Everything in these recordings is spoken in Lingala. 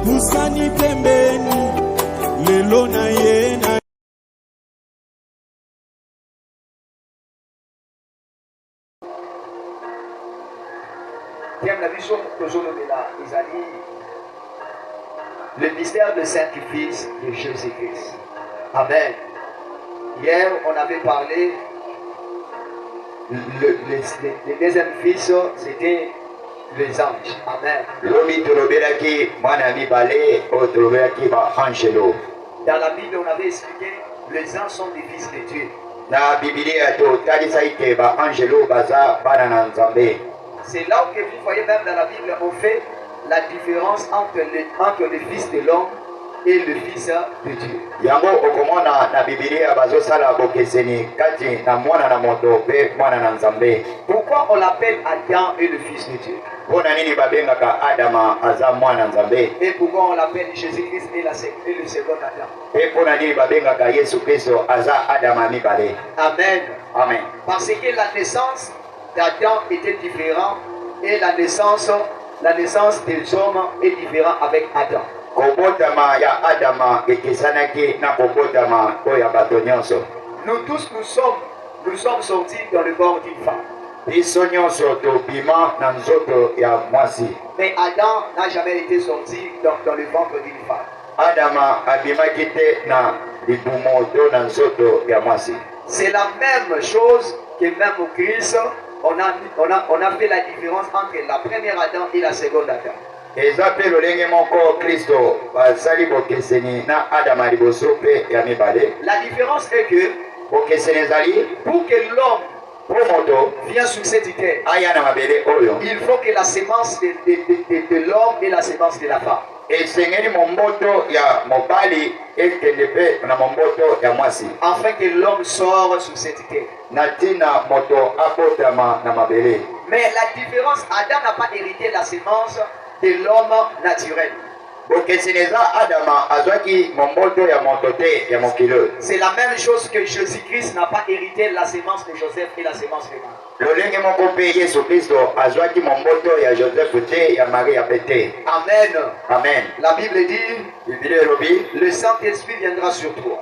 Pusani pembeni, lelo na yena. Le mystère de sacrifice de Jésus-Christ. Amen. Hier, on avait parlé, le deuxième fils, c'était les anges. Amen. Dans la Bible, on avait expliqué, les anges sont des fils de Dieu. C'est là que vous voyez même dans la Bible, on fait la différence entre le fils de l'homme et le fils de Dieu. Pourquoi on l'appelle Adam et le fils de Dieu? Et pourquoi on l'appelle Jésus-Christ et le second Adam? Amen. Amen. Parce que la naissance d'Adam était différente et la naissance des hommes est différente avec Adam. Nous tous, nous sommes sortis dans le ventre d'une femme. Mais Adam n'a jamais été sorti dans le ventre d'une femme. C'est la même chose que même au Christ, on a fait la différence entre la première Adam et la seconde Adam. La différence est que pour que l'homme vienne sur cette terre, il faut que la sémence de l'homme et la sémence de la femme. Afin que l'homme sorte sur cette terre. Mais la différence, Adam n'a pas hérité la sémence de l'homme naturel. C'est la même chose que Jésus-Christ n'a pas hérité la sémence de Joseph et la sémence de Marie. Amen. Amen. La Bible dit, le Saint-Esprit viendra sur toi.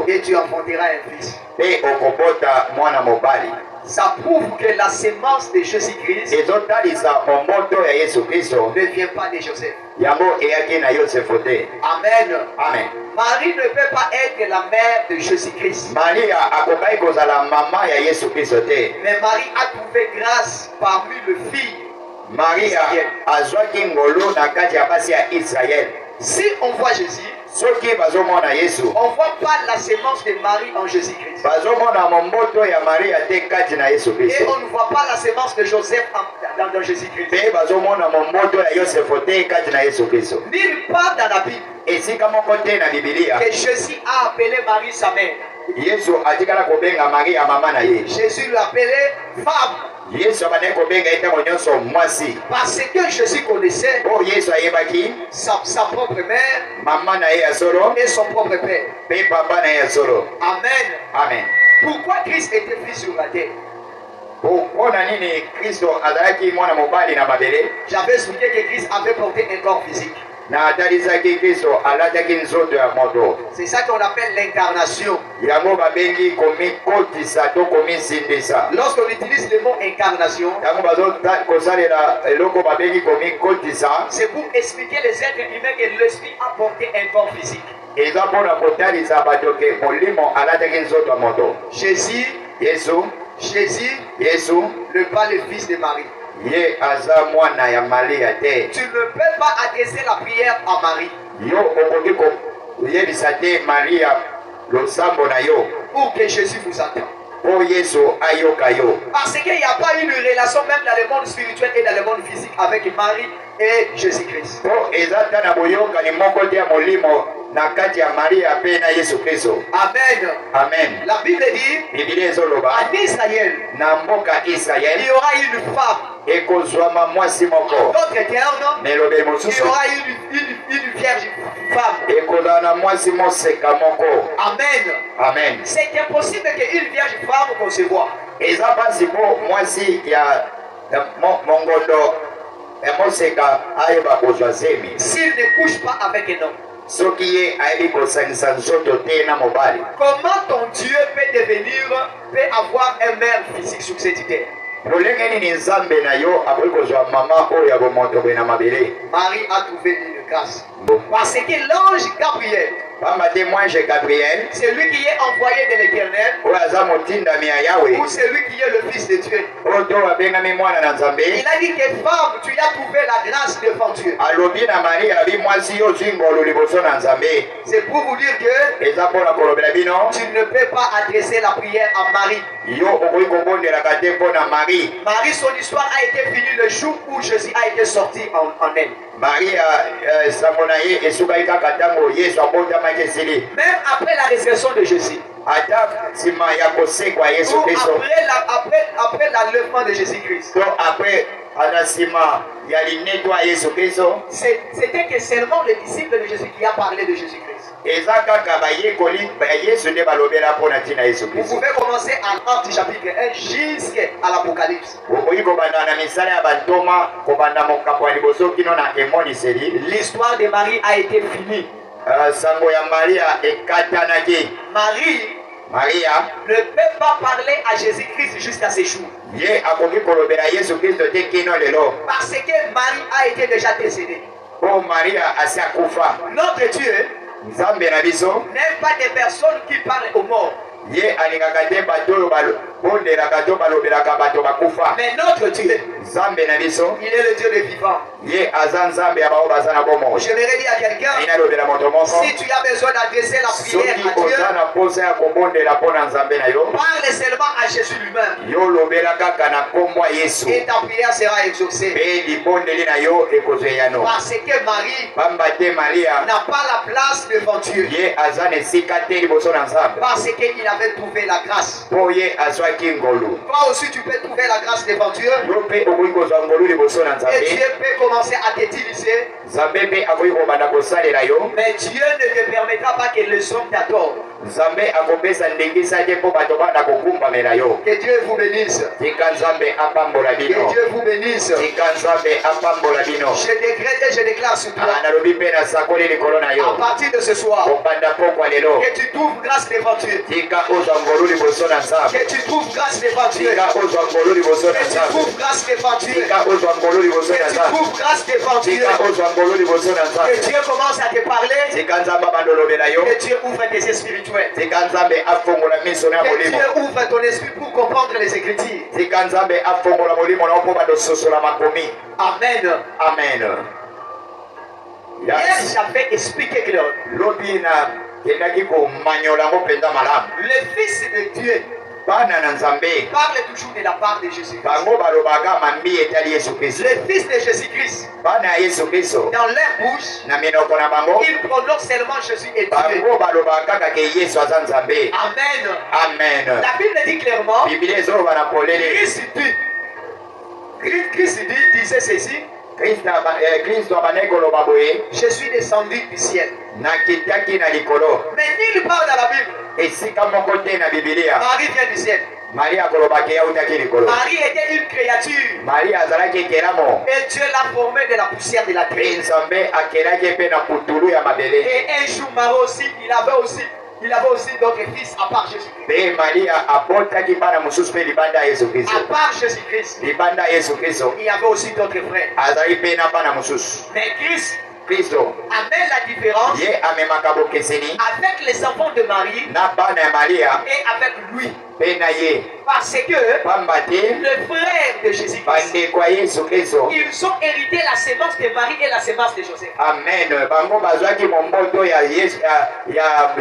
Et tu enfanteras un fils. Ça prouve que la sémence de Jésus-Christ ne vient pas de Joseph. Amen. Amen. Marie ne peut pas être la mère de Jésus-Christ. Mais Marie a trouvé grâce parmi les filles. Si on voit Jésus, on ne voit pas la sémence de Marie en Jésus-Christ. Et on ne voit pas la sémence de Joseph dans Jésus-Christ. Nulle part dans la Bible que Jésus a appelé Marie sa mère. Jésus l'appelait femme. Parce que Jésus connaissait sa propre mère et son propre père. Amen. Amen. Pourquoi Christ était fils sur la terre? J'avais expliqué que Christ avait porté un corps physique. C'est ça qu'on appelle l'incarnation. Lorsqu'on utilise le mot incarnation, c'est pour expliquer les êtres humains que l'esprit a porté un corps physique. Jésus, le fils de Marie. Tu ne peux pas adresser la prière à Marie. Ou que Jésus vous attend. Parce qu'il n'y a pas une relation même dans le monde spirituel et dans le monde physique avec Marie et Jésus-Christ. Amen. Amen. La Bible dit en Israël, il y aura une femme. D'autres termes, il y aura une vierge femme. Amen. Amen. C'est impossible qu'une vierge femme concevoir. emoseka ayeba kozwa zemi s'il ne couche pas avec un homme? soki ye ayebi kosanisa nzoto te na mobali. Comment ton Dieu peut avoir un mère physique sur cette terre? lolenge nini nzambe na yo akoki kozwa mama oyo ya bomoto boye na mabele? Marie a trouvé une grâce. Parce que l'ange Gabriel, pamba te mwange Gabriel, c'est lui qui est envoyé de l'Éternel, oyo aza motindami ya yawe, ou c'est lui qui est le Fils de Dieu. oyo to abengami mwana na nzambe. Il a dit que femme, tu as trouvé la grâce devant Dieu. alobi na Maria abi mwasi yo ozwi ngolu liboso na nzambe. C'est pour vous dire que eza mpona kolobela bino tu ne peux pas adresser la prière à Marie. yo okoki kobondelaka te mpo na Marie. Marie, son histoire a été finie le jour où Jésus a été sorti en elle. Maria sango na ye esukaki kaka ntango Yesu abotamaki esili. Même après la résurrection de Jésus, ata nsima ya kosekwa Yesu ou Kristo, après l'enlèvement de Jésus-Christ, to apres ana nsima ya lineto ya Yesu Kristo, c'était que seulement les disciples de Jésus qui a parlé de Jésus-Christ. eza kaka bayekoli ya Yesu nde balobela mpo na ntina Yesu Vous Kristo. pouvez commencer en Actes chapitre 1 jusqu'à l'Apocalypse. okoki kobanda na misala ya bantoma kobanda mokapo ya liboso kino na emoniseli. L'histoire de Marie a été finie. sango ya Maria ekatanaki. Maria ne peut pas parler à Jésus-Christ jusqu'à ses jours. ye akoki kolobela Yesu Kristo te kino lelo. Parce que Marie a été déjà décédée. po Maria asi akufa. Notre Dieu nzambe na biso n'aime pas des personnes qui parlent aux morts. ye alingaka te bato oyo babondelaka to balobelaka bato bakufa. Mais notre Dieu, nzambe na biso il est le Dieu des vivants. ye aza nzambe ya bao baza na bomoi. J'aimerais dire à quelqu'un, inalobela moto moko si tu as besoin d'adresser la prière soki à Dieu, oza na posa ya kobondela mpo na nzambe na yo, parle seulement à Jésus lui-même. yo lobela kaka na kombo ya Yesu Et ta prière sera exaucée. mpe libondeli na yo ekozwa eyano. Parce que Marie pamba te Maria n'a pas la place devant Dieu. ye aza na esika te liboso na nzambe Parce qu'il avait trouvé la grâce. mpo ye azwaki ngolu. Toi aussi tu peux trouver la grâce devant Dieu. yo mpe okoki kozwa ngolu liboso na Et nzambe. Dieu peut commencer à t'utiliser. nzambe mpe akoki kobanda kosalela yo. Mais Dieu ne te permettra pas que les hommes t'adorent. nzambe akopesa ndengisa te mpo bato banda kogumbamela yo. Que Dieu vous bénisse. tika nzambe apambola Que bino. Dieu vous bénisse. tika nzambe apambola bino. Je décrète et je déclare sur toi, nalobi mpe nasakoli likolo na à yo partir de ce soir, kobanda pokwa lelo que tu trouves grâce devant Dieu. tika ozwa ngolu liboso na nzambe. Que tu trouves grâce devant Dieu. tika ozwa ngolu liboso na Que tu nzambe. trouves grâce devant Dieu. tika ozwa ngolu liboso Que na tu nzambe. trouves grâce devant Dieu. tika ozwa ngolu liboso na Que nzambe. Dieu commence à te parler. tika nzambe abandolobela yo. Que Dieu ouvre tes yeux spirituels. tika nzambe afongola miso na Que molimo. Dieu ouvre ton esprit pour comprendre les Écritures. tika nzambe afongola molimo na yo mpo badososola makomi. Amen. amen. Hier, Yes. j'avais expliqué clairement. lobi na kendaki komanyola yango mpenza malamu. Le Fils de Dieu bana na nzambe parle toujours de la part de Jésus-Christ. bango balobaka mambi etali Yesu Kristo. Le Fils de Jésus-Christ, bana ya Yesu Kristo dans leur bouche, na minoko na bango ils prononcent seulement Jésus est Dieu. bango balobaka kaka ke Yesu aza nzambe. Amen. amen. La Bible dit clairement, biblia ezoloba na polele Christ disait ceci, kristo abandaki koloba boye je suis descendu du ciel. nakitaki na likolo. Mais nulle part dans la Bible, esika moko te na bibilia Marie vient du ciel. maria akolobaki yautaki likolo. Marie était une créature maria azalaki ekelamo et Dieu l'a formée de la poussière de la mpe terre. nzambe akelaki mpe na putulu ya mabele. Et un jour, Marie aussi, il avait aussi d'autres fils à part Jésus-Christ. mpe maria abotaki bana mosusu mpe libanda ya Yesu Kristo. À part Jésus-Christ, libanda ya Yesu Kristo il y avait aussi d'autres frères. azali mpe na bana mosusu. Mais Christ kristo amène la différence ye amemaka bokeseni avec les enfants de Marie na bana ya maria et avec lui. mpe na ye. Parce que pamba te le frère de Jésus-Christ, bandeko ya Yesu Kristo, ils ont hérité la sémence de Marie et la sémence de Joseph. amen, bango bazwaki momboto ya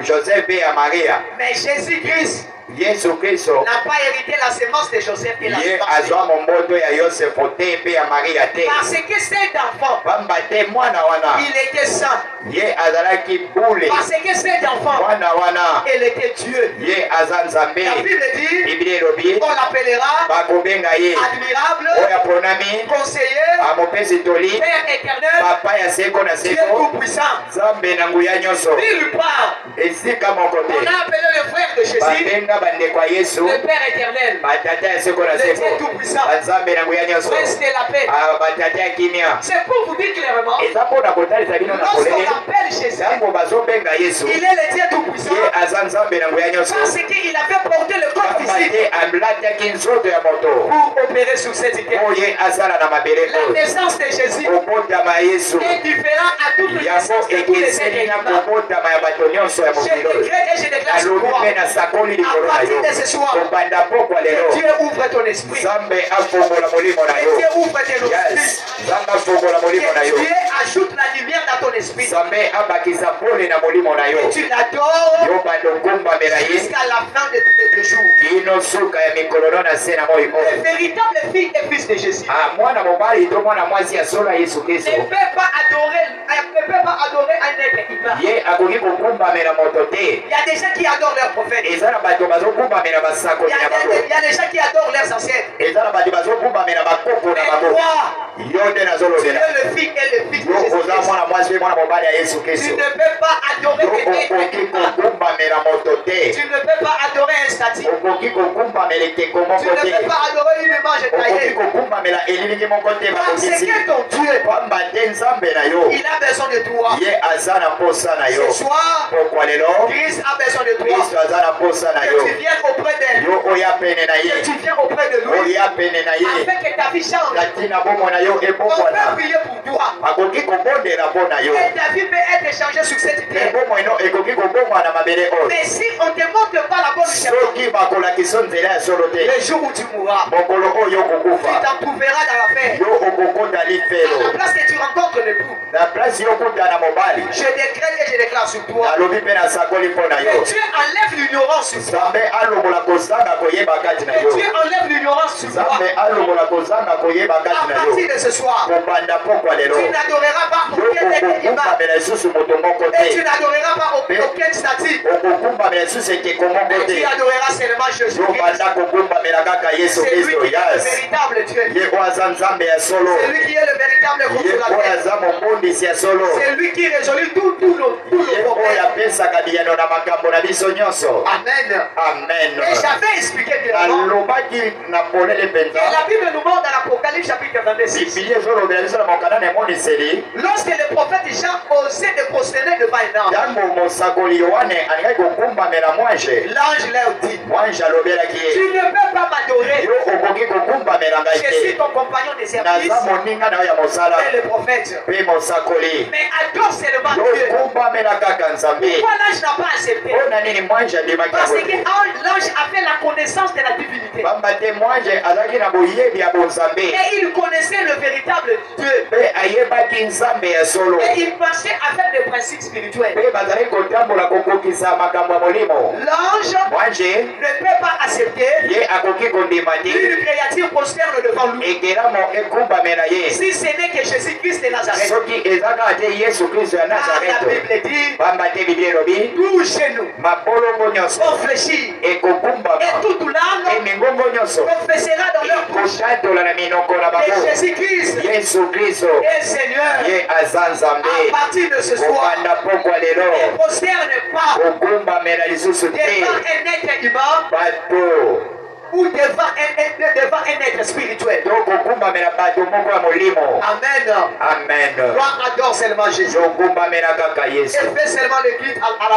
Joseph mpe ya maria. Mais Jésus-Christ Yesu Kristo n'a pas hérité la sémence de Joseph et la ye sémence de azwa momboto ya Yosefo te mpe ya maria te. Parce que cet enfant, pamba te mwana wana il était saint. ye azalaki bule. Parce que cet enfant, mwana wana il était Dieu. ye aza nzambe. La Bible dit, Biblia elobi on l'appellera bakobenga ye admirable, oyo aponami conseiller, amopesi toli Père éternel, papa ya seko na Dieu seko tout-puissant. nzambe na nguya nyonso Nulle part, esika moko on te a appelé le frère de Jésus, babenga bandeko ya yesu le Père éternel, batata ya seko na le Dieu seko tout-puissant, banzambe na nguya nyonso prince de la paix. batata ya kimia C'est pour vous dire clairement, eza mpona kotalisa bino na lorsqu'on polele appelle Jésus, ntango bazobenga yesu il est le Dieu tout-puissant ye aza nzambe na nguya nyonso parce qu'il avait porté le corps pamba physique te alataki nzoto ya moto pour opérer sur cette terre. po ye azala na mabele La oyo naissance de Jésus kobotama ya yesu est différente à toute yango naissance de tous les êtres ekeseni na humains. kobotama ya bato nyonso ya Je mokili oyo décrète et je déclare sur alobi toi, mpe nasakoli à likolo na partir yo de ce soir, kobanda pokwa lelo que Dieu ouvre ton esprit, nzambe afongola molimo na que yo Dieu ouvre tes yes esprits, nzambe afongola molimo na que yo Dieu ajoute la lumière dans ton esprit, nzambe abakisa pole na molimo na yo que tu l'adores yo bando kombamela ye jusqu'à la fin de tous tes jours. kino suka ya mikolo na se na moi Le oyo véritable fils et fils de Jésus mwana mobali to mwana mwasi ya solo ya yesu kristo ne peut pas adorer un être humain. ye akoki kokumbamela moto te Il y a des gens qui adorent leurs prophètes. eza na bato bazokumbamela basakoli na bango Il y a des gens qui adorent leurs ancêtres. eza na bato bazokumbamela bakoko na Mais bango toi, yo nde tu es nazolobela le fils et le fils de yo Jésus oza Christ. mwana mwasi mpe mwana mobali ya yesu Tu kristo ne peux pas adorer yo des êtres okoki humains. kokumbamela moto te Tu ne peux pas adorer un statut. okoki kokumbamela ekeko Tu moko ne te peux pas adorer une image okoki taillée. kokumbamela eliliki moko te Parce bakokisi que ton Dieu, pamba te nzambe na yo il a besoin de toi. ye aza na posa na yo Ce soir, pokwa lelo Christ a besoin de toi. kristo aza na posa na Que yo tu viennes auprès d'elle. yo oya pene na Que ye tu viennes auprès de lui. oya pene na ye Afin que ta vie change. katina bomoi na yo On peut ebongwana prier pour toi. akoki kobondela mpo na yo Et ta vie peut être changée sur cette mpe terre. bomoi no ekoki kobongwa na mabele oyo Mais si on ne te montre pas la bonne chemin, soki bakolakisa nzela ya solo te le jour où tu mourras, mokolo oyo tu okokufa t'en trouveras dans l'affaire. yo okokota À la lifelo place que tu rencontres le tout, na place yo okuta na mobali je décrète et je déclare sur toi nalobi mpe nasakoli mpo na que yo Dieu enlève l'ignorance sur toi. nzambe alongola kozanga koyeba kati na Que yo Dieu enlève l'ignorance sur toi. nzambe alongola kozanga koyeba À kati na yo partir de ce soir, kobanda pokwa lelo tu n'adoreras pas yo aucun être humain. okokumbamela lisusu moto moko Et tu te n'adoreras pas aucun statut. okokumbamela lisusu ekeko moko Mais te tu adoreras seulement Jésus yo Christ. banda kokumbamela kaka yesu C'est lui kristo qui est le yes véritable Dieu. ye oyo aza nzambe ya solo C'est lui qui est le véritable ye oyo consolateur. aza mobondisi ya solo C'est lui qui résout tous nos ye oyo problèmes. apesaka biyano na makambo na biso nyonso Amen. amen Et j'avais expliqué clairement alobaki na polele que mpenza la Bible nous montre dans l'Apocalypse chapitre 26. bibilia ezolobela biso na mokanda na emoniseli Lorsque le prophète Jean osait de prosterner devant un ange, ntango mosakoli yohane alingaki kokumbamela mwange l'ange leur dit, mwange alobelaki ye tu ne peux pas m'adorer. yo okoki kokumbamela ngai Je suis te ton compagnon de service naza moninga na yo ya mosala et le prophète. mpe mosakoli Mais adore seulement yo Dieu. kumbamela kaka nzambe Pourquoi l'ange n'a pas accepté? mpona nini mwange andimaki Parce yango que te l'ange avait la connaissance de la divinité. pamba te mwange azalaki na boyebi ya bonzambe Et il connaissait le véritable Dieu. mpe ayebaki nzambe ya solo Et il marchait avec des principes spirituels. mpe bazali kotambola kokokisa makambo ya molimo L'ange mwange ne peut pas accepter ye akoki kondima te qu'une créature prosterne devant lui. ekelamo ekumbamela ye Si ce n'est que Jésus-Christ de Nazareth. soki eza kaka te yesu kristo ya Car la nazareto Bible dit, pamba te biblia elobi tout genou mabolongo nyonso confléchit ekokumbama et toute langue emingongo nyonso confessera dans leur bouche ekotatola na minoko na que bango Jésus-Christ yesu kristo est Seigneur. ye aza nzambe À partir de ce soir, kobanda pokwa lelo ne prosterne pas kokumbamela lisusu te devant un être humain bato ou devant un être spirituel. to kokumbamela bato moko ya molimo Amen. amen Toi, adore seulement Jésus. yokumbamela kaka yesu Et fais seulement le culte à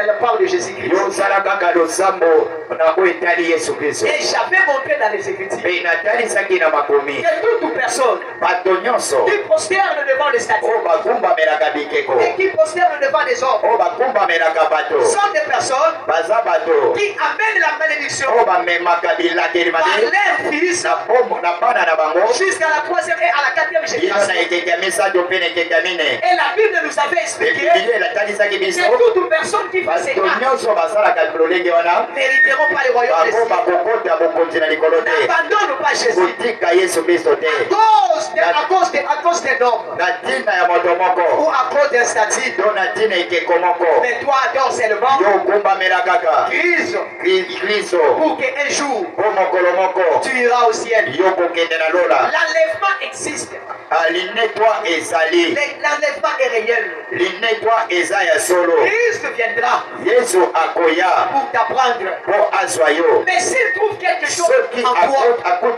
la part de Jésus-Christ. yosala kaka losambo na oyo etali yesu kristo Et j'avais montré dans les Écritures mpe natalisaki na makomi que toute personne bato nyonso qui prosterne devant les statues oyo bakumbamelaka bikeko et qui prosterne devant les hommes oyo bakumbamelaka bato sont des personnes baza bato qui amènent la malédiction oyo bamemaka par leur fils jusqu'à la 3e et à la 4e génération. Et la Bible nous avait expliqué que toute personne qui fait ces actes n'hériteront pas le royaume des cieux. N'abandonne pas Jésus à cause des normes ou à cause d'un statut. Mais toi adore seulement Christ pour qu'un jour tu iras au ciel. L'enlèvement existe. L'enlèvement est réel. Christ viendra pour t'apprendre. Mais s'il trouve quelque chose en toi, ou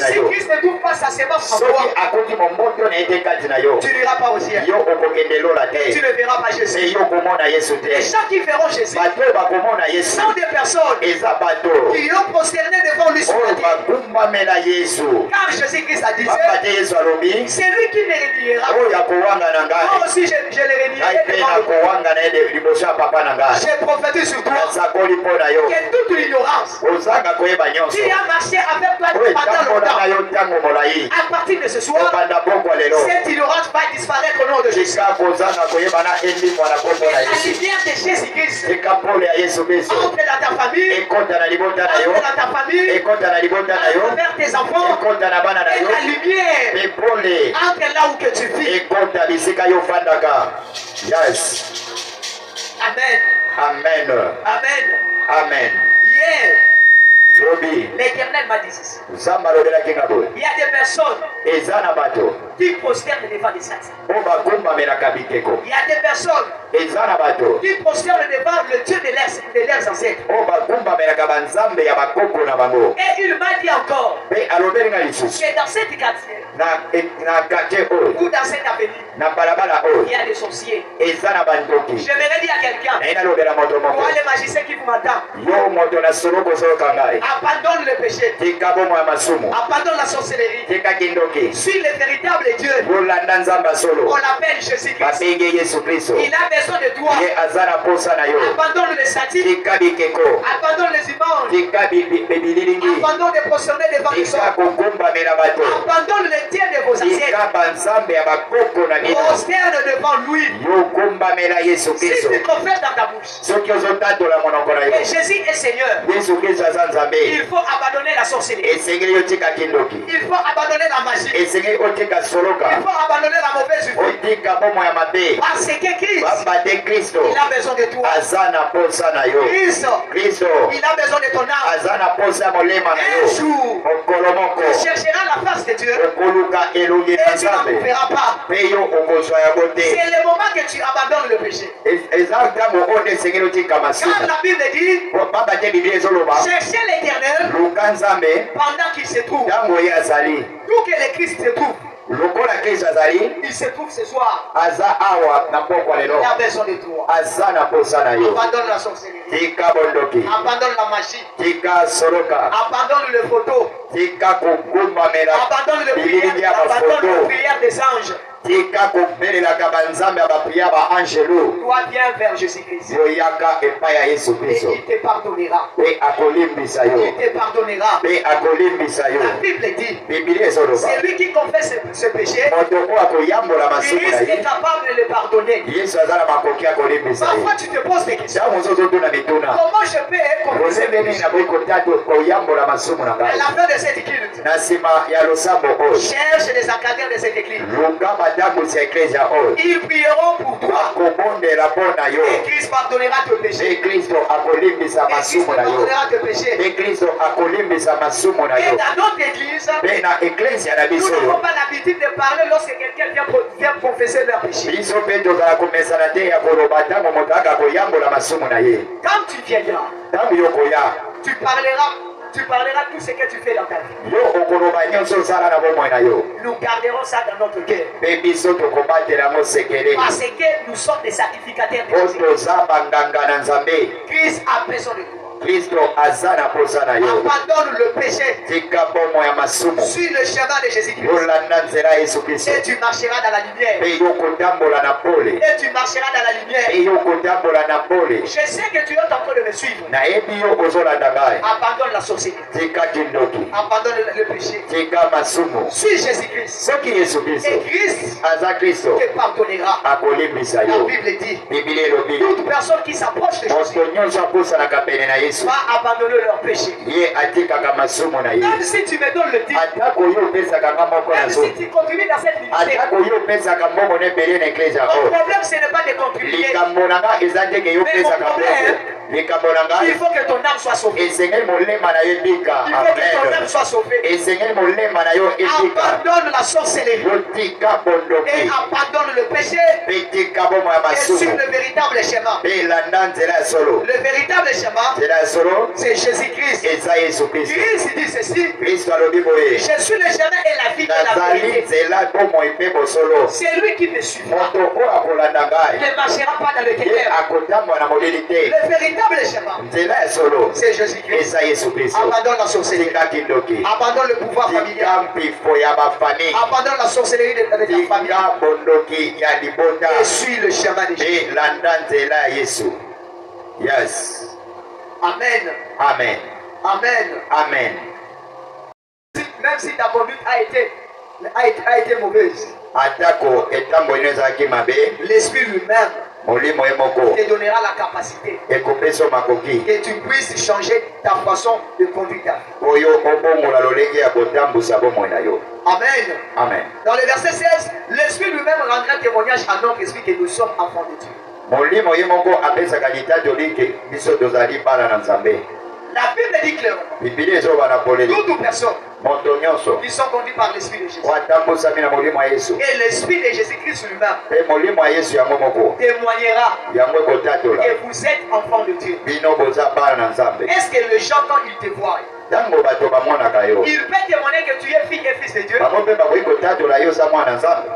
si Christ ne trouve pas sa sémence en toi, tu n'iras pas au ciel. Tu ne verras pas Jésus. Les gens qui verront Jésus sont des personnes qui ont prosterné devant lui sur la terre. Car Jésus-Christ a dit, c'est lui qui me réunira. Moi aussi je le réunirai devant le Père. J'ai prophétisé sur toi que toute l'ignorance qui a marché avec toi pendant longtemps, à partir de ce soir, cette ignorance va disparaître au nom de Jésus. Et la lumière de Jésus-Christ entre dans ta famille, entre dans ta famille, envers tes enfants, et la lumière entre là où que tu vis. Yes. Amen. Amen. Amen. Amen. Hier, l'Éternel m'a dit ceci. Il y a des personnes qui prosternent devant des statues. Il y a des personnes qui prosternent devant le Dieu de leurs ancêtres. Et il m'a dit encore que dans cette quartier ou dans cette avenue, il y a des sorciers. J'aimerais dire à quelqu'un, toi les magiciens qui vous m'entendent, abandonne le péché, abandonne la sorcellerie, suis le véritable Dieu. On l'appelle Jésus-Christ. Il a besoin de toi. Abandonne les statues, abandonne les images, abandonne de prosterner devant les hommes, abandonne les dieux de vos ancêtres, prosterne devant lui. Si tu confesses dans ta bouche que Jésus est Seigneur, il faut abandonner la sorcellerie, il faut abandonner la magie, il faut abandonner la mauvaise vie. Parce que Christ, il a besoin de toi. Christ, il a besoin de ton âme. Un jour, tu chercheras la face de Dieu et tu n'en trouveras pas. C'est le moment que tu abandonnes le péché. Car la Bible dit, cherchez l'Éternel pendant qu'il se trouve. D'où que le Christ se trouve, il se trouve ce soir. Il a besoin de toi. Abandonne la sorcellerie, abandonne la magie, abandonne le photo, abandonne le prière des anges. Toi viens vers Jésus-Christ et il te pardonnera. Il te pardonnera. La Bible dit, c'est lui qui confesse ce péché, Christ est capable de le pardonner. Parfois tu te poses des questions. Comment je peux confesser le péché? À la fin de cette église, cherche les encadreurs de cette église. Ils prieront pour toi. Et Christ pardonnera tes péchés. Et Christ pardonnera tes péchés. Et dans notre église, nous n'avons pas l'habitude de parler lorsque quelqu'un vient confesser leur péché. Quand tu viendras, tu parleras tout ce que tu fais dans ta vie. Nous garderons ça dans notre cœur. Parce que nous sommes des sacrificateurs de Jésus. Christ a besoin de toi. Kristo azana posana yo. Abandonne le péché. Tika bomo ya masumu. Suis le chemin de Jésus-Christ. Olanda nzela Yesu Kristo. Et tu marcheras dans la lumière. Pe yokotambola na pole. Et tu marcheras dans la lumière. Pe yokotambola na pole. Je sais que tu es en train de me suivre. Na ebi yo kozolanda ngai. Abandonne la sorcellerie. Tika kindoki. Abandonne le péché. Tika masumu. Suis Jésus-Christ. Soki Yesu Kristo. Et Christ Aza Kristo. te pardonnera. Akolimbisa La yo. Bible dit, Biblia elobi. toute personne qui s'approche de Jésus Moto nyonso akosalaka pene na Yesu. va abandonner leur péché. Ye atikaka masumu na ye. Même si tu me donnes le titre, Atako yo opesaka nga moko na même zo. si tu contribues dans cette ministère, Atako yo opesaka mbongo nebele na eklesia mon oyo. problème ce n'est pas de contribuer. Likambo na nga eza te ke yo Mais mon opesaka problème, mbongo. Likambo na nga il faut que ton âme soit sauvée. esengeli molema na yo ebika. Il faut que ton âme Amen. soit sauvée. Esengeli molema na yo ebika. Abandonne la sorcellerie Yotika et bondoki. abandonne le péché Mpe tika bomo ya et suis masumu. le véritable chemin. Mpe landa nzela ya solo. Le véritable chemin, Nzela ya solo c'est Jésus-Christ. eza Yesu Kristo. Christ dit ceci, Kristo alobi boye. je suis le chemin et la vie et la Nazali vérité. nzela bomoi mpe bosolo. C'est lui qui me suivra. Moto oyo akolanda ngai. Il ne marchera pas dans le Ye ténèbres. akotambola na molili te. Le véritable chemin, Nzela ya solo c'est Jésus-Christ. eza Yesu Kristo. Abandonne la sorcellerie. Tika kindoki. Abandonne le pouvoir Tika familial. mpifo ya bafamille. Abandonne la sorcellerie de ta famille. Tika bondoki ya libota. Et suis le chemin de Jésus. Mpe landa nzela ya Yesu. Yes. Amen. Amen. Amen. Amen. Même si ta conduite a été mauvaise, Atako etambo ino ezalaki mabe. l'Esprit lui-même Molimo ye moko te donnera la capacité ekopesa makoki. que tu puisses changer ta façon de conduire ta vie. Oyo obongola lolenge ya kotambusa bomoi na yo. Amen. Amen. Dans le verset 16, l'Esprit lui-même rendra témoignage à notre esprit que nous sommes enfants de Dieu. Molimo ye moko apesaka litatoli ke biso tozali bana na Nzambe. La Bible dit clairement, Biblia ezoba na poleli. toutes personnes Moto nyonso qui sont conduites par l'Esprit de Jésus. watambusami na molimo ya Yesu. Et l'Esprit de Jésus-Christ lui-même Mpe molimo ya Yesu yango moko témoignera yango ekotatola. que vous êtes enfants de Dieu. Bino boza bana na Nzambe. Est-ce que les gens, quand ils te voient, Ntango bato bamonaka yo, ils peuvent témoigner que tu es fille et fils de Dieu? bango mpe bakoki kotatola yo oza mwana na Nzambe.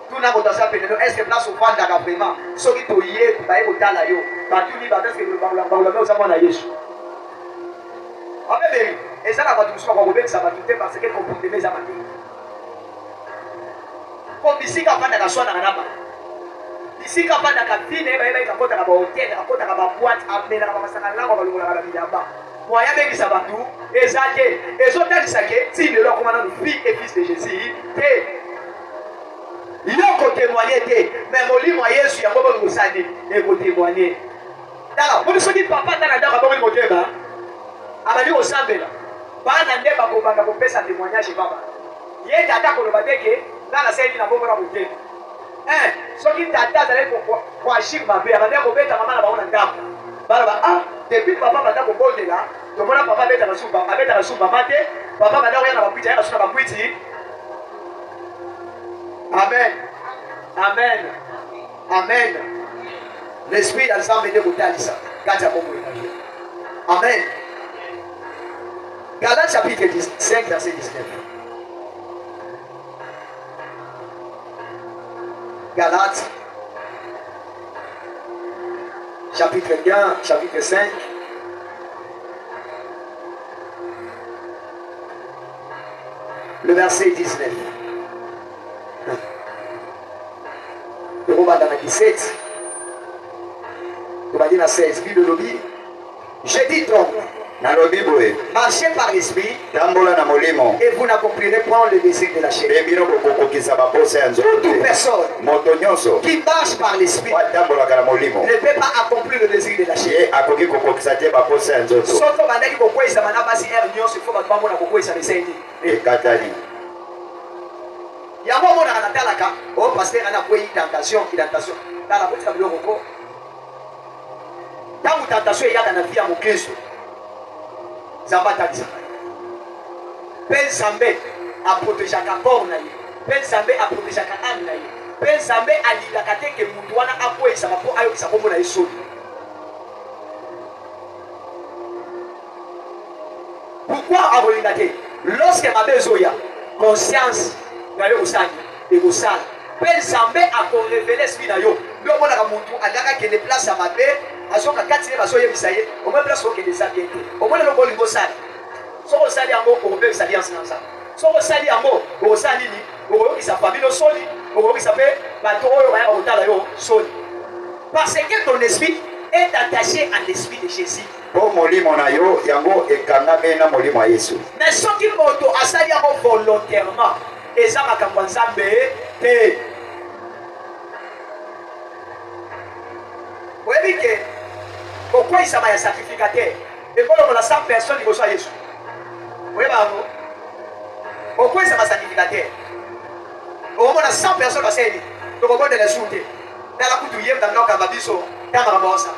Tuna kotaza peneno, est-ce que place ofandaka vraiment soki toye baye kotala yo batuni bato est-ce que bakolame oza mwana Yesu? Amen. Eza na bato mosusu bakobebisa bato te parce que comportement eza mabe. Comme bisika afandaka swanaka na bana, bisika afandaka vine bayebaki akotaka bahotel, akotaka baboite, amenaka bamasaka lango balongolaka na bilamba. Moyen abengisa bato eza te, ezotalisa ke ti lelo akoma nanu fille et fils de Jésus te. Yoko témoigner te, mais molimo Yesu yango bokosani ekotémoigner. Dala, moi soki papa tana ndaka bongo motema, abali kosambela. Bana nde bakobanga kopesa témoignage baba. Ye tata koloba te ke ngana seli na bongo na motema. Soki tata azali ko ashik mabe, abandi kobeta mama na bango na ndako. Bala ba depuis papa banda kobondela, tomona papa abeta na suba mate, papa banda koya na bakwiti, ya na suna bakwiti. Amen. Amen. Amen. L'esprit d'ensemble de Boutalissa. Amen. Galates chapitre 5, verset 19. Galates chapitre 1, chapitre 5. Le verset 19. Dans 17, on va dire dans 16, puis le lobby. Je dis donc, marchez par l'esprit et vous n'accomplirez point le désir de la chair. Toute personne qui marche par l'esprit ne peut pas accomplir le désir de la chair. Sauf que kokwesa mana basi nyonso faut ba mona kokwesa beseni. Yango mona na talaka o pasteur ana ko tentation tala ko tsabilo ko tangu tentation ya na via mo Kristo zamba tatisa pen sambe a protéger ka corps na ye pen sambe a protéger ka âme na ye pen sambe alila kateke mundu wana akwesa mapo ayo kisa ko mona yeso. Pourquoi abolingate lorsque ma besoya conscience ngayo usani egosala pe Nzambe a révélé esprit na yo ndio mona ka muntu alaka ke les places à mabe azoka kati ne bazoyebisa ye omoi place okende eza bien te omoi lelo bolingo osala soki osali yango okobebisa alliance na nzambe soki osali yango okosala nini okoyokisa famille osoli okoyokisa mpe bato oyo bayaka kotala yo soli parce que ton esprit est attaché à l'esprit de Jésus. Po molimo na yo yango ekangami na molimo ya Yesu. Mais soki moto asali yango volontairement eza makambo ya Nzambe te. Oyebi ke kokweyisama ya sacrificateur ekolokola 100 personnes liboso ya Yesu. Oyeba yango kokweyisama sacrificateur okomona 100 personnes baseli tokobondela esu te tala kutu yebda nokamba biso ta makambo osala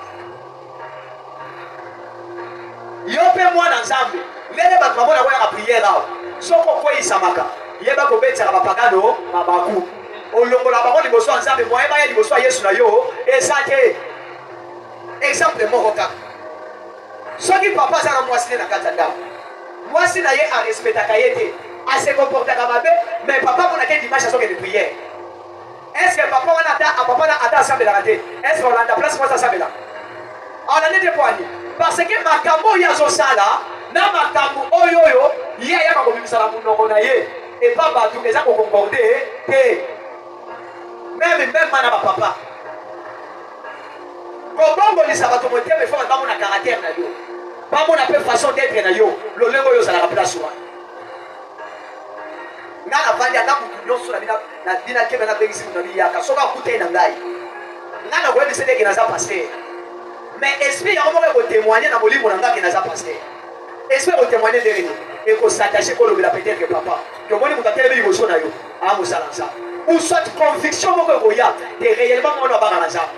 yo mpe mwana Nzambe ndenge bato bamona koyaka priere awa soki okweyisamaka yeba kobetaka bapagano mabaku olongola bango liboso ya Nzambe moye baya liboso ya Yesu na yo eza te. Exemple moko kaka soki papa aza na mwasi ne na kati ya ndako mwasi na ye arespectaka ye te asekomportaka mabe mais papa monake dimanche azokende priere est-ce que papa wana ata asambelaka te est-ce que olanda place mwasi asambelaka olande te poani parce que makambo oyo azosala na makambo oyo ye ayaka kobimisala monoko na ye epa bato eza kokonkorde te même na bapapa kobongolisa bato motema efo bamona caractère na yo bamona mpe façon d'être na yo lolenge oyo ozalaka place wana nga na vandi anga kutu nyonso na bina kebe nabengisi kuna biyaka soki akuta ye na ngai nga na koyebisa ete ke naza paster mais esprit yango moko ekotémoigne na molimo na ngaki naza paster esprit ekotémoigne ndenini ekosattache kolobela peut-être papa tomoni moto atelemi liboso na yo amosala nzambe ou soit conviction moko ekoya te réellement mona abanga na nzambe.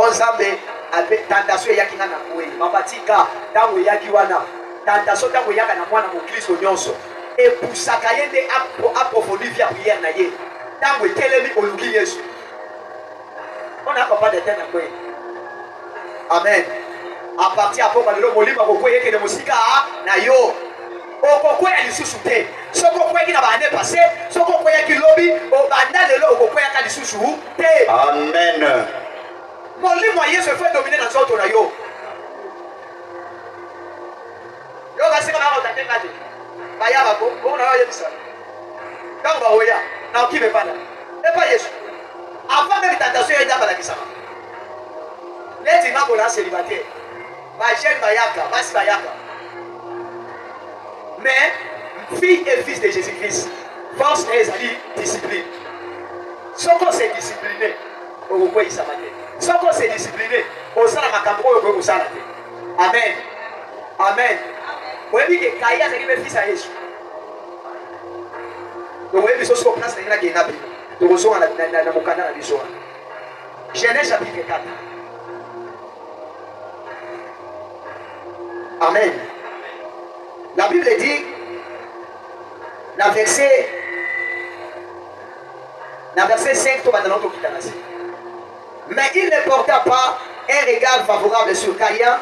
Nzambe ape tentation eyaki nga na koye mabatika ntango eyaki wana tentation ntango eyaka na mwana mokristo nyonso epusaka ye nde aprofondir via priere na ye ntango etelemi oluki Yesu ona papa de tena koye amen a partir ya poko lelo molimo akokwei ekende mosika na yo okokweya lisusu te soki okweyaki na baane passe soki okweyaki lobi obanda lelo okokweyaka lisusu te. Amen. Molimo ya Yesu efo dominer na nzoto na yo yo kasika baka otatenga te baya bako bongo na yo ayebisa ntango baoya na okime pana epa Yesu avant meme tentation eza balakisaka neti makola ya célibataire bajeune bayaka basi bayaka mais fille et fils de Jésus-Christ force na ezali discipline soko se discipliné okokweyisama te soki ose discipliné osala makambo oyo koyi kosala te. Amen amen. Oyebi ke Kayi azalaki mpe fils ya Yesu tokoyebi biso soko place nangi nakende mpe tokozonga na mokanda na biso wana Genèse chapitre 4. Amen. La Bible dit na verset 5 tobanda nango tokita na se. Mais il ne porta pas un regard favorable sur Caïn.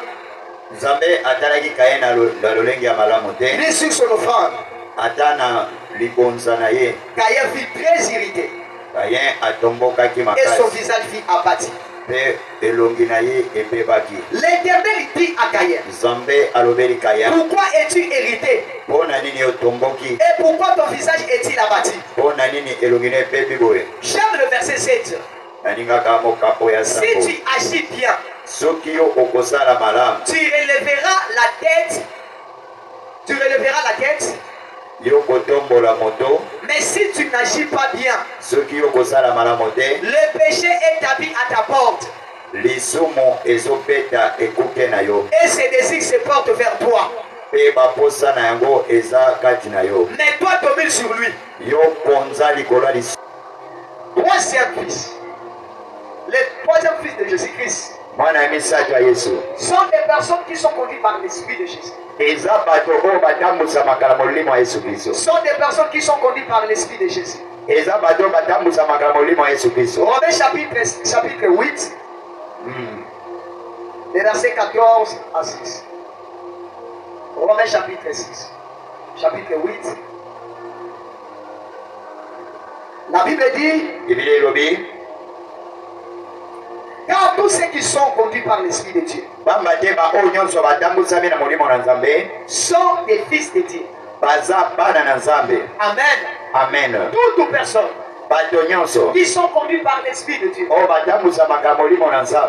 Nzambe atalaki Caïn na lolenge ya malamu te. Ni sur son offrande. Ata na libonza na ye. Caïn fut très irrité. Caïn atombokaki makasi. Et son visage fut abattu. Pe elongi na ye epebaki. L'Éternel dit à Caïn. Nzambe alobeli Caïn. Pourquoi es-tu irrité? Pona nini otomboki? Et pourquoi ton visage est-il abattu? Pona nini elongi na epebi boye? J'aime le verset 7. Si tu agis bien, tu relèveras la tête. Tu relèveras la tête. Mais si tu n'agis pas bien, le péché est établi à ta porte. Et ses désirs se portent vers toi. Mais toi domine sur lui. Troisième fils. Les troisième fils de Jésus-Christ sont des personnes qui sont conduites par l'esprit de Jésus. Sont des personnes qui sont conduites par l'esprit de Jésus. Romains chapitre 8, les versets 14 à 6. Romains chapitre 6, chapitre 8. La Bible dit, car tous ceux qui sont conduits par l'Esprit de Dieu sont des fils de Dieu. Amen. Amen. Toute personne qui sont conduits par l'Esprit de Dieu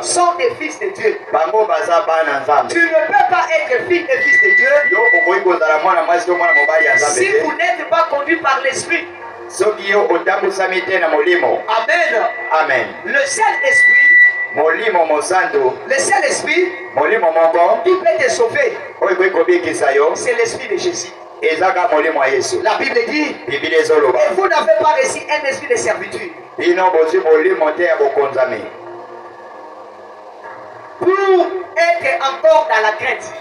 sont des fils de Dieu. Tu ne peux pas être fils et fils de Dieu si vous n'êtes pas conduit par l'Esprit. Amen. Amen. Le Saint-Esprit, le Saint-Esprit qui peut te sauver, c'est l'Esprit de Jésus. La Bible dit, et vous n'avez pas reçu un esprit de servitude pour être encore dans la crainte,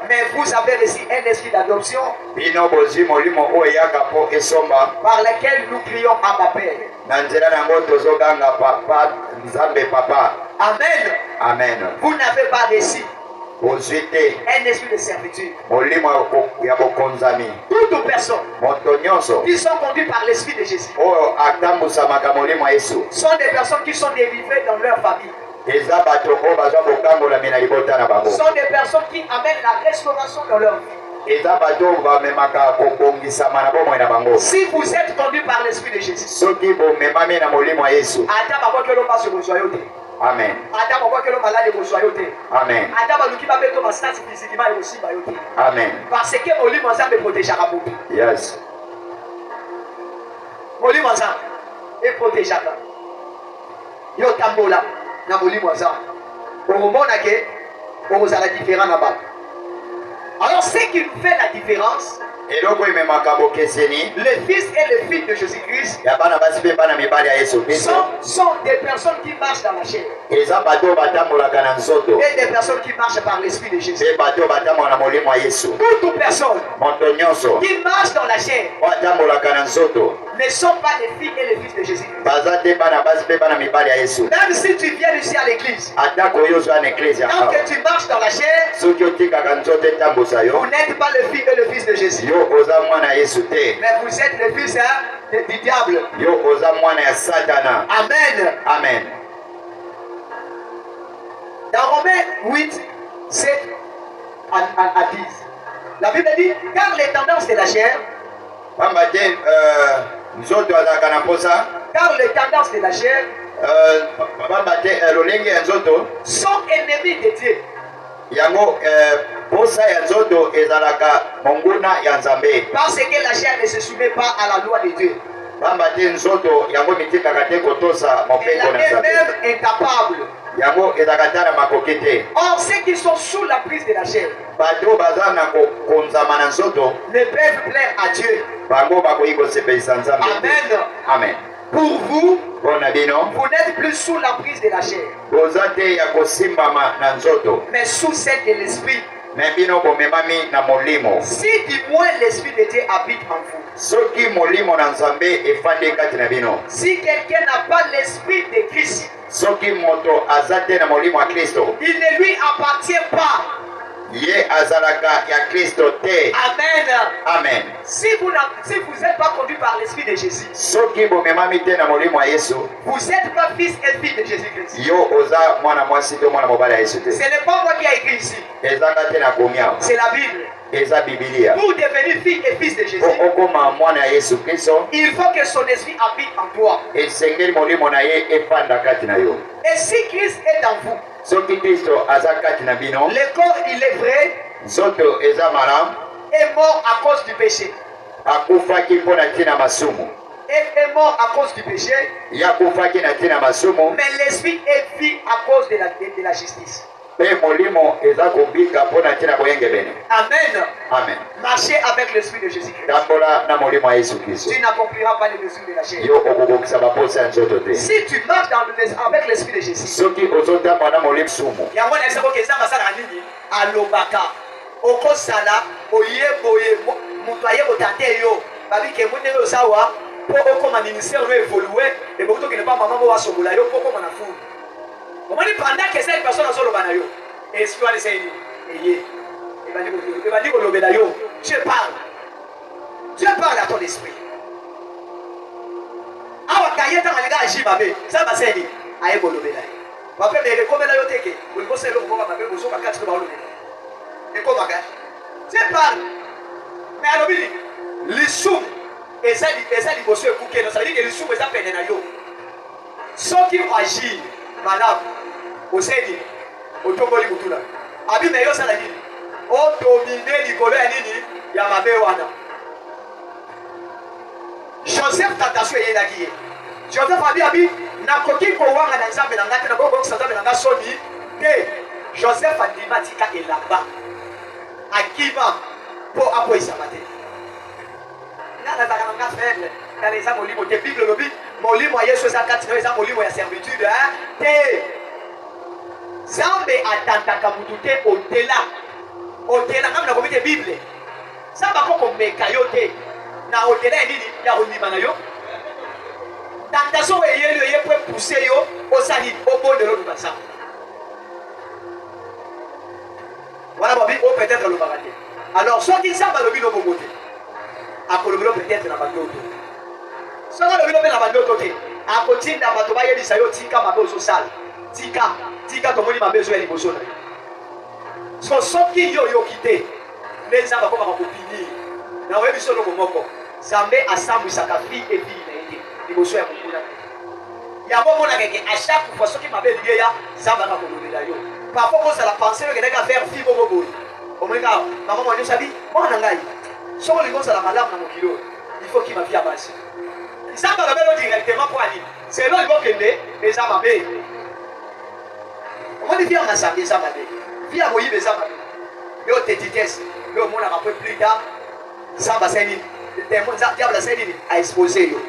mais vous avez reçu un esprit d'adoption par lequel nous crions à ma Père. Amen. Amen. Vous n'avez pas reçu un esprit de servitude. Toutes personnes qui sont conduites par l'Esprit de Jésus sont des personnes qui sont délivrées dans leur famille. Sont des personnes qui amènent la restauration dans leur vie. Si vous êtes conduit par l'Esprit de Jésus, Amen. Amen. Amen. Parce que Molimo Nzambe protégera beaucoup. Yes. Molimo Nzambe et protégera. Yo tambola na Molimo Nzambe. Omona ke ozala différent na ba. Alors ce qui fait la différence, le fils et le fils de Jésus-Christ sont des personnes qui marchent dans la chair et des personnes qui marchent par l'Esprit de Jésus. Toute personne qui marche dans la chair ne sont pas les filles et les fils de Jésus-Christ. Même si tu viens ici à l'église, tant que tu marches dans la chair, vous n'êtes pas le fils et le fils de Jésus. Mais vous êtes le fils du diable. Amen. Amen. Dans Romains 8, 7 à 10, la Bible dit, car les tendances de la chair, car les tendances de la chair sont ennemis de Dieu. Parce que la chair ne se soumet pas à la loi de Dieu. Elle est même incapable. Or, ceux qui sont sous la prise de la chair ne peuvent plaire à Dieu. Amen. Amen. Pour vous, vous n'êtes plus sous la prise de la chair, mais sous celle de l'esprit. Si du moins l'esprit de Dieu habite en vous. Si quelqu'un n'a pas l'esprit de Christ, il ne lui appartient pas. Amen. Amen. Si vous n'êtes pas conduit par l'esprit de Jésus, vous n'êtes pas fils et fille de Jésus-Christ. Ce n'est pas moi qui ai écrit ici. C'est la Bible. Pour devenir fille et fils de Jésus, il faut que son esprit habite en toi. Et si Christ est en vous, le corps il est vrai, est mort à cause du péché. Est mort à cause du péché, mais l'esprit est vie à cause de la justice. Amen. Amen. Marchez avec l'esprit de Jésus-Christ. Tu n'accompliras pas les mesures de la chair. Si tu marches avec l'esprit de Jésus, pendant que cette personne a solo banayo, et ce qu'on essaie de Dieu parle. Dieu parle à ton esprit. bakaye ta malinga ajibabe ça va seni aye kolobela bape mais rekomela yo teke vous conseillez le moment bape bozo bakati ba olobela et comment gars c'est pas mais alobili lisum eza liboso ekuke no ça veut dire que lisum eza pene na yo soki agir malamu oseni otongoli mutula abi me yo sala nini odomine likolo ya nini ya mabe wana Joseph tentation eyelaki ye Joseph abi nakoki kowanga na nzambe na ngai te nakobokisa nzambe na ngai soni te Joseph andima tika elamba akima mpo akoyisama te nga nazalaka na nga faible tala eza molimo te bible lobi molimo ya yesu eza kati na yo eza molimo ya servitude te nzambe atantaka mutu te otela ngambi nakomi te bible nzambe akokomeka yo te na otela ya nini ya kondima na yo tentation eyeli oye po epousse yo osali obondela oluka nzambe wana babi o peut-être alobaka te alors soki nzambe alobi lobongo te akolobelo peut-être na bandoto soki alobilo mpe na bandoto te akotinda bato bayebisa yo tika mabe ozosala tika tomoni mabe ezoya liboso na yo soki yo oyoki te nde nzambe akomaka kopinir na oyebi so eloko moko nzambe asambwisaka fille e fille na ye te liboso ya kokuna yango omonaka eke a chaque fois soki mabe elingi eya nzambe aka kolobela yo parfois kozala pense yo ekendeka faire fille moko boye omoneka mama mwa nyonso abi mwana ngai soki olingi ozala malamu na mokili oyo il faut kima via basi nzambe alobela directement mpo anini selo olingi okende eza mabe omoni via na nzambe eza mabe via moyibi eza mabe yo tetitese yo omonaka mpe plus tard nzambe asali nini diable asali nini aexpose yo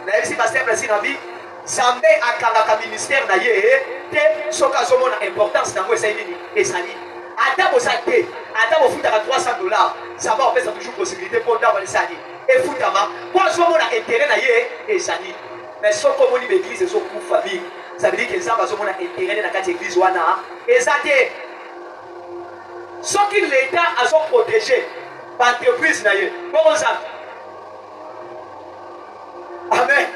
nayebisi basemble si na bi nzambe akangaka ministère na ye te soki azomona importance nango esali nini ezali ata boza te ata bofutaka $300 nzambe apesa toujours possibilité mpo ndambo esali efutama mpo azomona intérêt na ye ezali mais soki omoni baeglise ezokufa mingi ça veut dire que nzambe azomona intérêt na kati ya église wana eza te soki l'état azoprotege baentreprise na ye bongo nzambe amen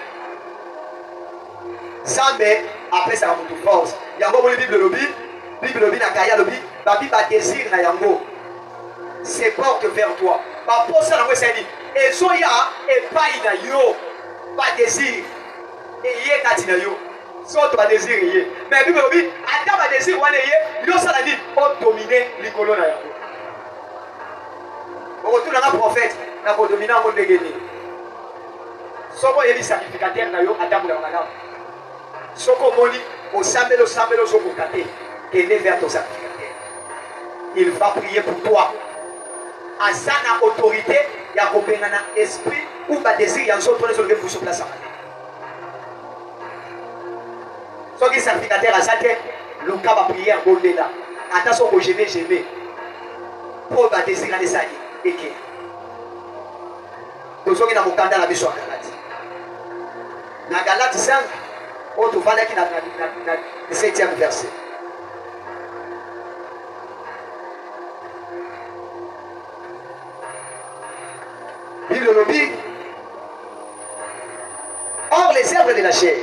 nzambe apesaka mutu force yango omoni bible lobi na kaya lobi babi badésir na yango se porte vers toi baposa nango esali ezoya epai na yo badésir eye kati na yo soto badésir eye mais bible lobi ata badésir wana eye yosala nini odomine likolo na yango okotunanga prophète nakodomine yango ndenge nini soko oyebi sacrificateur na yo atambulaka malamu soko omoni osambeli ozokoka te kende vers ton sacrificateur il va prier pour toi aza na autorité ya kobenga na esprit ou badésir ya nzoto nezolingi puso place ama te soki sacrificateur aza te luka bapriere bondela ata soko ogene mpo badésir wana esali eke tozoki na mokanda na biso ya galati na galati 5 oyo tovandaki na 7e verset bible lobi or les œuvres de la chair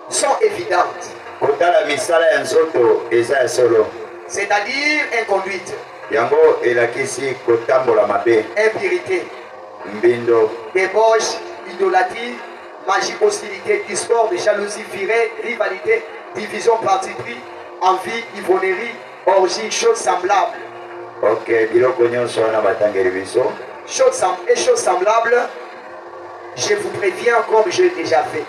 sont évidentes kotala misala ya nzoto eza ya solo c'est-à-dire inconduite yango elakisi kotambola mabe impurité mbindo débauche idolâtrie magie hostilité discorde jalousie virée rivalité division parti pris envie ivrognerie orgie choses semblables ok biloko nyonso wana batangeli biso choses semblables je vous préviens comme je l'ai déjà fait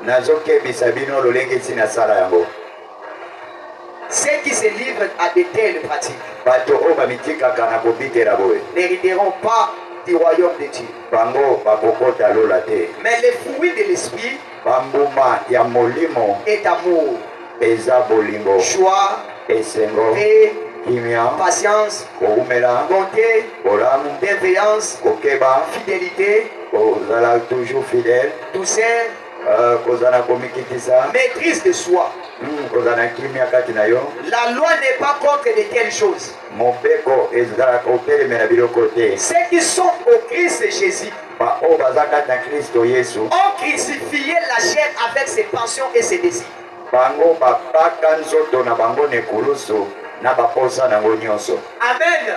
nazokebisa bino lolenge nti nasala yango ceux qui se livrent à de telles pratiques bato oyo bamitikaka na kobikela boye n'hériteront pas du royaume de Dieu. Bango bakokota lola te. Mais les fruits de l'esprit bambuma ya molimo est amour, eza bolingo, joie, esengo, paix, kimia, patience, koumela, bonté, bolamu, bienveillance, kokeba, fidélité, kozala toujours fidèle, douceur, kozala komikitisa, maîtrise de soi. kozala kimia kati na yo. La loi n'est pas contre de telles choses. Mobeko ezala kotelemela biloko te. Ceux qui sont au Christ Jésus ont crucifié la chair avec ses passions et ses désirs. Bango bapaka nzoto na bango nekulusu na baposa nango nyonso. Amen.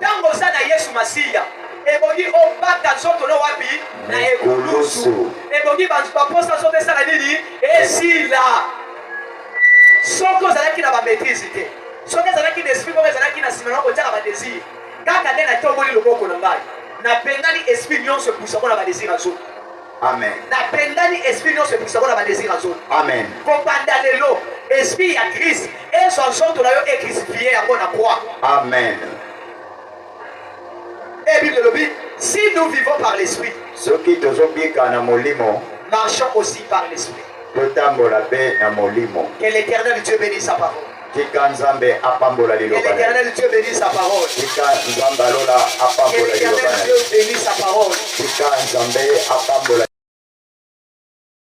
Tango za na Yesu Masiya ebongi obaka nzoto no wapi na ekulusu. Ebongi baposa nzoto esala nini esila. Soko ozalaki na bamaîtrise te, soki ezalaki na esprit moko ezalaki na nsima na kotiaka badésir kaka nde natongoli loboko na ngai napengani esprit nyonso epuisako na badésir azoto. Amen. Napengani esprit nyonso epuisako na badésir azoto. Amen. Kobanda lelo esprit ya Christ ezwa nzoto na yo ecrucifie yango na croix. Amen. Et Bible lobi, si nous vivons par l'esprit, soki tozobika na molimo, marchons aussi par l'esprit. Que l'éternel Dieu bénisse sa parole. Que l'éternel Dieu bénisse sa parole. Que l'éternel Dieu bénisse sa parole.